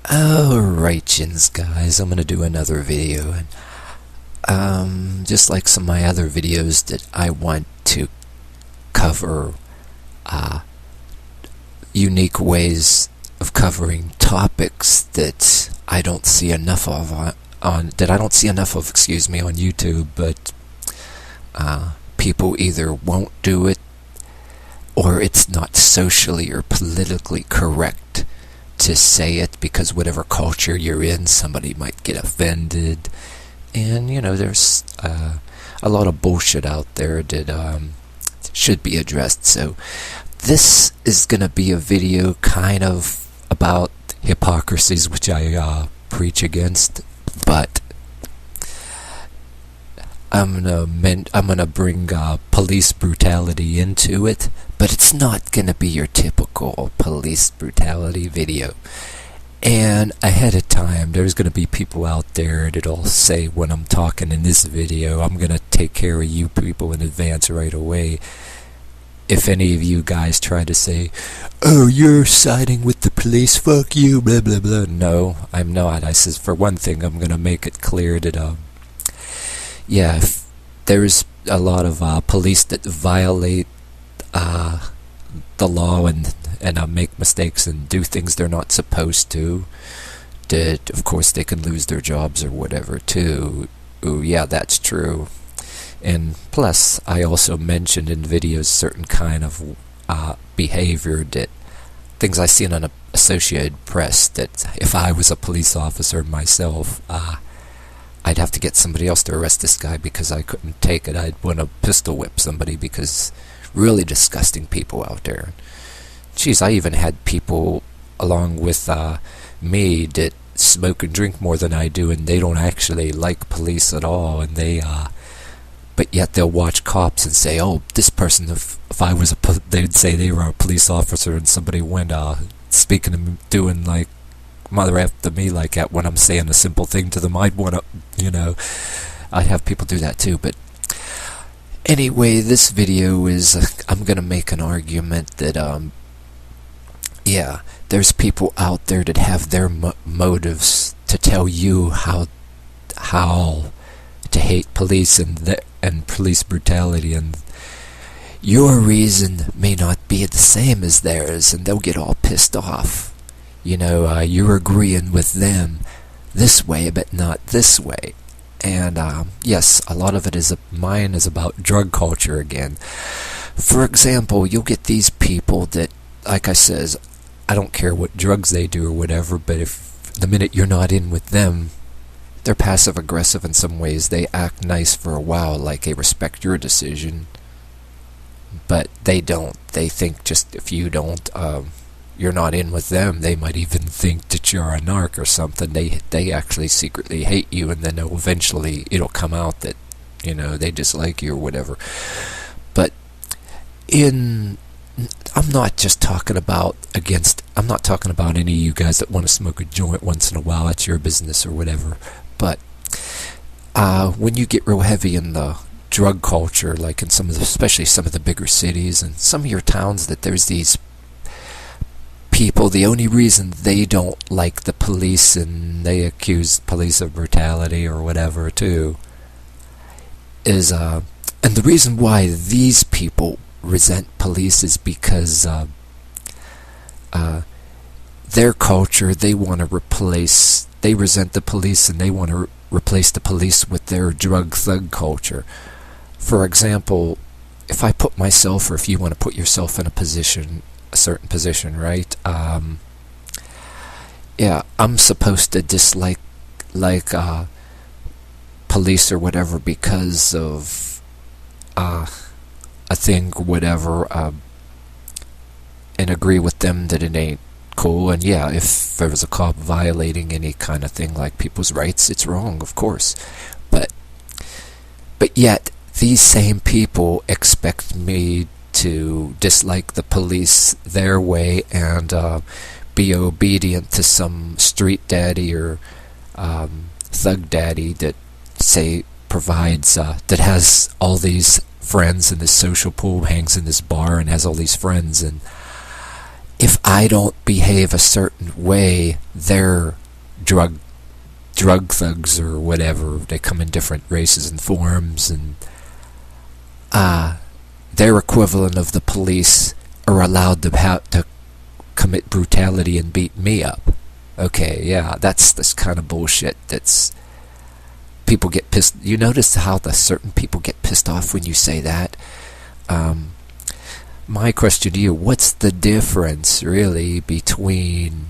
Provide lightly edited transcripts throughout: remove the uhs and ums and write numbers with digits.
Alright, Jins guys, I'm gonna do another video, and just like some of my other videos, that I want to cover unique ways of covering topics that I don't see enough of on YouTube, but people either won't do it or it's not socially or politically correct to say it because whatever culture you're in, somebody might get offended. And, there's a lot of bullshit out there that should be addressed. So this is going to be a video kind of about hypocrisies, which I preach against, but I'm gonna bring police brutality into it, but it's not gonna be your typical police brutality video. And ahead of time, there's gonna be people out there that'll say when I'm talking in this video, I'm gonna take care of you people in advance right away. If any of you guys try to say, "Oh, you're siding with the police, fuck you, blah blah blah," no, I'm not. I says, for one thing, I'm gonna make it clear that yeah, if there's a lot of police that violate the law and make mistakes and do things they're not supposed to, that of course they can lose their jobs or whatever too. Ooh, yeah, that's true. And plus, I also mentioned in videos certain kind of behavior, that things I seen on Associated Press, that if I was a police officer myself, I'd have to get somebody else to arrest this guy because I couldn't take it. I'd want to pistol whip somebody because really disgusting people out there. Jeez, I even had people along with me that smoke and drink more than I do, and they don't actually like police at all, and but yet they'll watch cops and say, "Oh, this person, if I was they'd say they were a police officer, and somebody went speaking and doing like mother after me like that when I'm saying a simple thing to them, I'd want to, I'd have people do that too." But anyway, this video is, I'm gonna make an argument that, yeah, there's people out there that have their motives to tell you how to hate police and police brutality, and your reason may not be the same as theirs, and they'll get all pissed off. You're agreeing with them this way, but not this way. And yes, a lot of it mine is about drug culture again. For example, you'll get these people that, like I says, I don't care what drugs they do or whatever, but if the minute you're not in with them, they're passive aggressive in some ways. They act nice for a while, like they respect your decision, but they don't. They think just if you don't, you're not in with them, they might even think that you're a narc or something. They actually secretly hate you, and then eventually it'll come out that, they dislike you or whatever. But I'm not just talking about I'm not talking about any of you guys that want to smoke a joint once in a while. That's your business or whatever. But when you get real heavy in the drug culture, like in especially some of the bigger cities and some of your towns, that there's these people, the only reason they don't like the police, and they accuse police of brutality or whatever too, is and the reason why these people resent police is because their culture, they resent the police, and they want to replace the police with their drug thug culture. For example, if I put myself, or if you want to put yourself in a certain position, right? Yeah, I'm supposed to dislike police or whatever because of a thing or whatever, and agree with them that it ain't cool. And yeah, if there was a cop violating any kind of thing like people's rights, it's wrong, of course. But yet these same people expect me to dislike the police their way and be obedient to some street daddy or thug daddy that provides that has all these friends in this social pool, hangs in this bar and has all these friends, and if I don't behave a certain way, they're drug thugs or whatever. They come in different races and forms, and their equivalent of the police are allowed to commit brutality and beat me up. Okay, yeah, that's this kind of bullshit. That's people get pissed. You notice how the certain people get pissed off when you say that? My question to you, what's the difference really between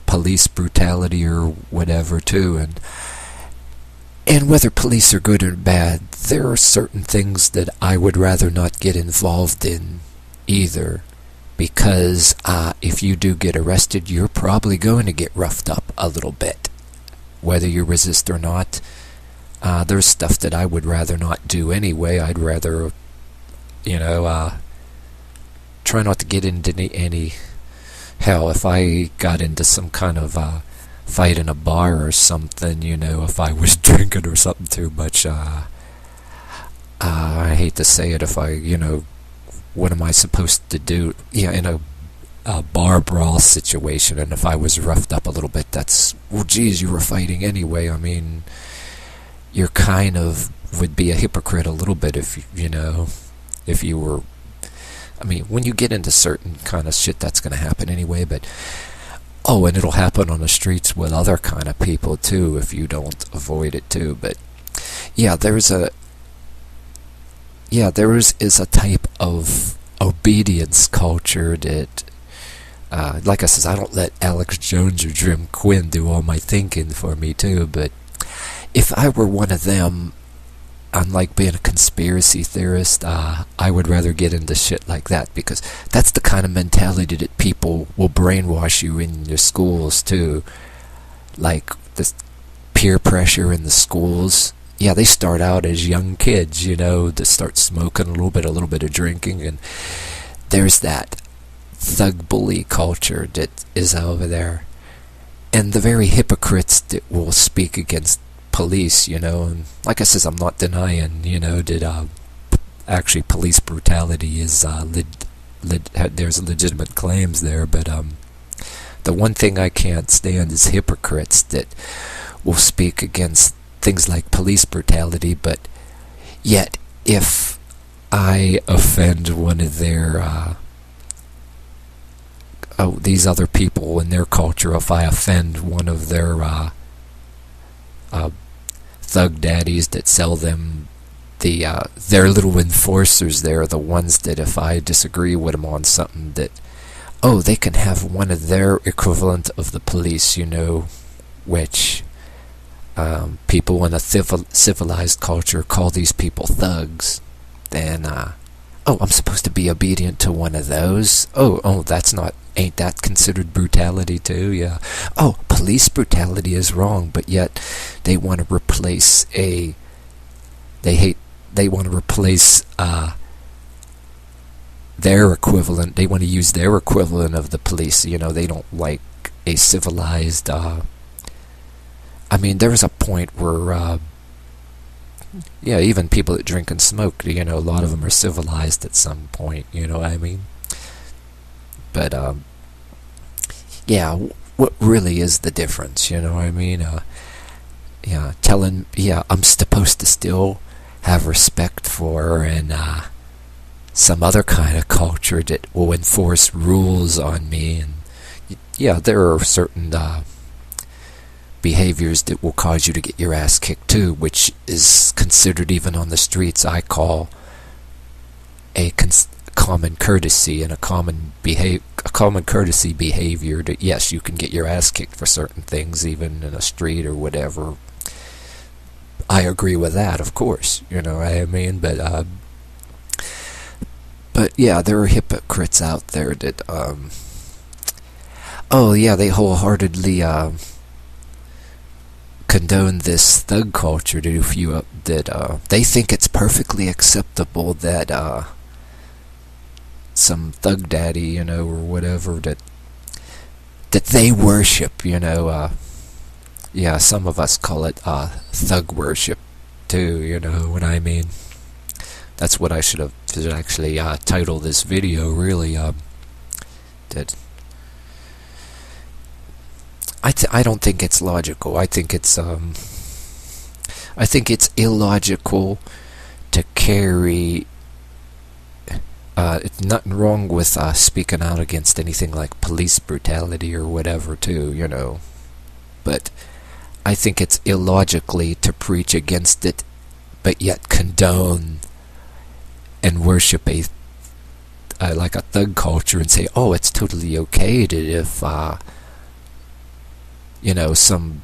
police brutality or whatever too, and whether police are good or bad? There are certain things that I would rather not get involved in either, because if you do get arrested, you're probably going to get roughed up a little bit, whether you resist or not. There's stuff that I would rather not do anyway. I'd rather, try not to get into any hell. If I got into some kind of fight in a bar or something, if I was drinking or something too much, I hate to say it, if I, what am I supposed to do? Yeah, in a bar brawl situation, and if I was roughed up a little bit, that's, well, geez, you were fighting anyway. I mean, you're kind of would be a hypocrite a little bit if you were. I mean, when you get into certain kind of shit, that's going to happen anyway. But and it'll happen on the streets with other kind of people too if you don't avoid it too. But yeah, there is a type of obedience culture that, like I says, I don't let Alex Jones or Jim Quinn do all my thinking for me too. But if I were one of them, unlike being a conspiracy theorist, I would rather get into shit like that, because that's the kind of mentality that people will brainwash you in your schools too. Like this peer pressure in the schools. Yeah, they start out as young kids, to start smoking a little bit of drinking, and there's that thug bully culture that is over there. And the very hypocrites that will speak against police, and like I says, I'm not denying, that actually police brutality is there's legitimate claims there, but the one thing I can't stand is hypocrites that will speak against things like police brutality, but yet if I offend one of their these other people in their culture, if I offend one of their thug daddies that sell them their little enforcers, they're the ones that if I disagree with them on something, that they can have one of their equivalent of the police, which people in a civilized culture call these people thugs. Then I'm supposed to be obedient to one of those? Ain't that considered brutality too? Yeah. Police brutality is wrong, but yet they want to replace their equivalent. They want to use their equivalent of the police. They don't like a civilized. There's a point where, even people that drink and smoke, a lot of them are civilized at some point. You know what I mean? But what really is the difference? You know what I mean? I'm supposed to still have respect for and some other kind of culture that will enforce rules on me, and there are certain behaviors that will cause you to get your ass kicked too, which is considered, even on the streets, I call a common courtesy and a common courtesy behavior. That yes, you can get your ass kicked for certain things, even in a street or whatever. I agree with that, of course. You know what I mean? But there are hypocrites out there that they wholeheartedly condone this thug culture that they think it's perfectly acceptable that some thug daddy, or whatever, that they worship, some of us call it thug worship too, you know what I mean? That's what I should actually title this video, really. That I don't think it's logical. I think it's illogical to carry. It's nothing wrong with speaking out against anything like police brutality or whatever, too, you know. But I think it's illogically to preach against it, but yet condone and worship like a thug culture and say, oh, it's totally okay to if you know, some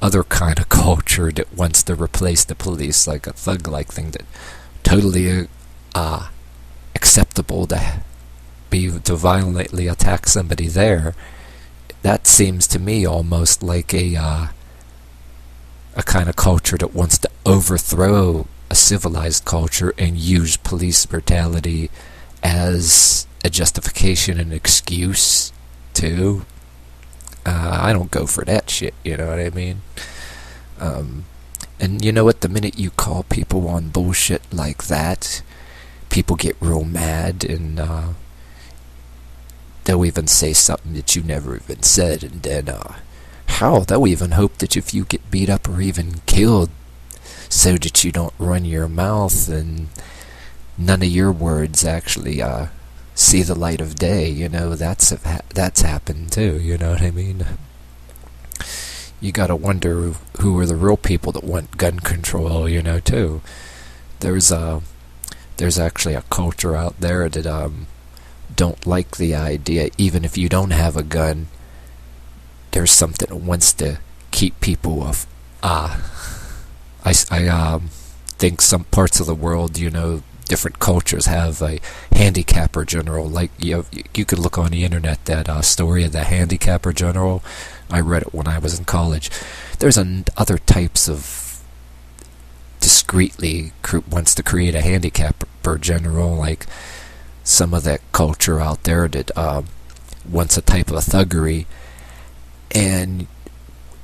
other kind of culture that wants to replace the police, like a thug-like thing, that totally acceptable to violently attack somebody there. That seems to me almost like a kind of culture that wants to overthrow a civilized culture and use police brutality as a justification and excuse too. I don't go for that shit, you know what I mean? And you know what, the minute you call people on bullshit like that, people get real mad, and they'll even say something that you never even said, and then they'll even hope that if you get beat up or even killed, so that you don't run your mouth and none of your words actually see the light of day. You know, that's happened too, you know what I mean? You gotta wonder who are the real people that want gun control, you know, too. There's actually a culture out there that don't like the idea, even if you don't have a gun, there's something that wants to keep people off. I think some parts of the world, you know, different cultures have a handicapper general. Like, you could look on the internet, that story of the handicapper general. I read it when I was in college. There's other types of discreetly wants to create a handicapper general, like some of that culture out there that wants a type of a thuggery, and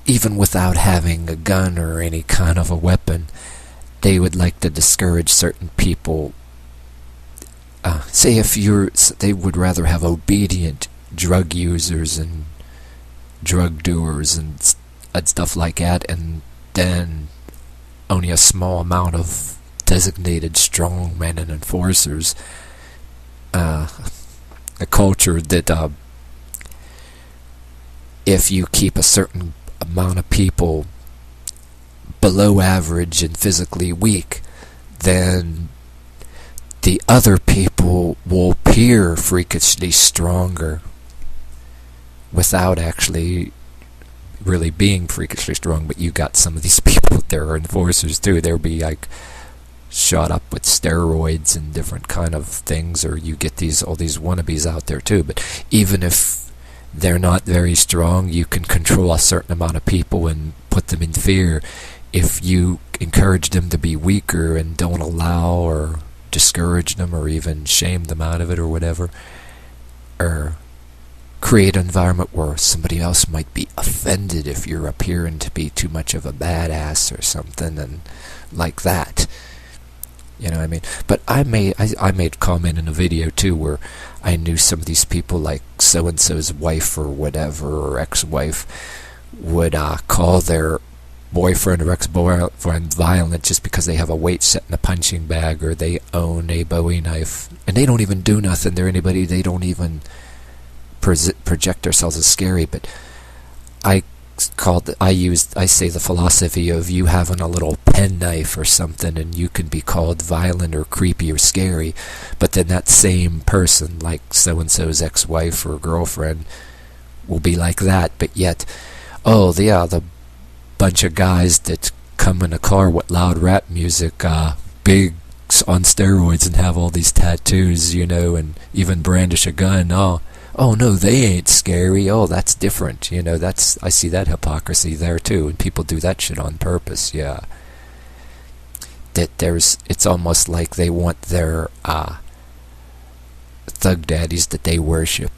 even without having a gun or any kind of a weapon, they would like to discourage certain people. Say they would rather have obedient drug users and drug doers and stuff like that, and then only a small amount of designated strongmen and enforcers. A culture that if you keep a certain amount of people below average and physically weak, then the other people will appear freakishly stronger without actually really being freakishly strong. But you got some of these people that are enforcers too. They'll be like shot up with steroids and different kind of things, or you get all these wannabes out there too. But even if they're not very strong, you can control a certain amount of people and put them in fear. If you encourage them to be weaker and don't allow or discourage them or even shame them out of it or whatever, or create an environment where somebody else might be offended if you're appearing to be too much of a badass or something, and like that. You know what I mean? But I made a comment in a video too where I knew some of these people, like so-and-so's wife or whatever, or ex-wife, would call their boyfriend or ex-boyfriend violent just because they have a weight set in a punching bag or they own a Bowie knife. And they don't even do nothing. They're anybody. They don't even project themselves as scary. But I say the philosophy of you having a little penknife or something, and you can be called violent or creepy or scary, but then that same person, like so-and-so's ex-wife or girlfriend, will be like that, but yet, oh yeah, the bunch of guys that come in a car with loud rap music, big on steroids, and have all these tattoos, you know, and even brandish a gun, oh no, they ain't scary. Oh, that's different. You know, I see that hypocrisy there too, and people do that shit on purpose. Yeah. It's almost like they want their thug daddies that they worship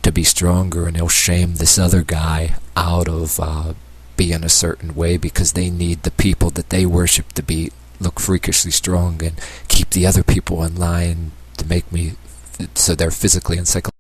to be stronger, and they'll shame this other guy out of being a certain way because they need the people that they worship to be look freakishly strong and keep the other people in line to make me so they're physically and psychologically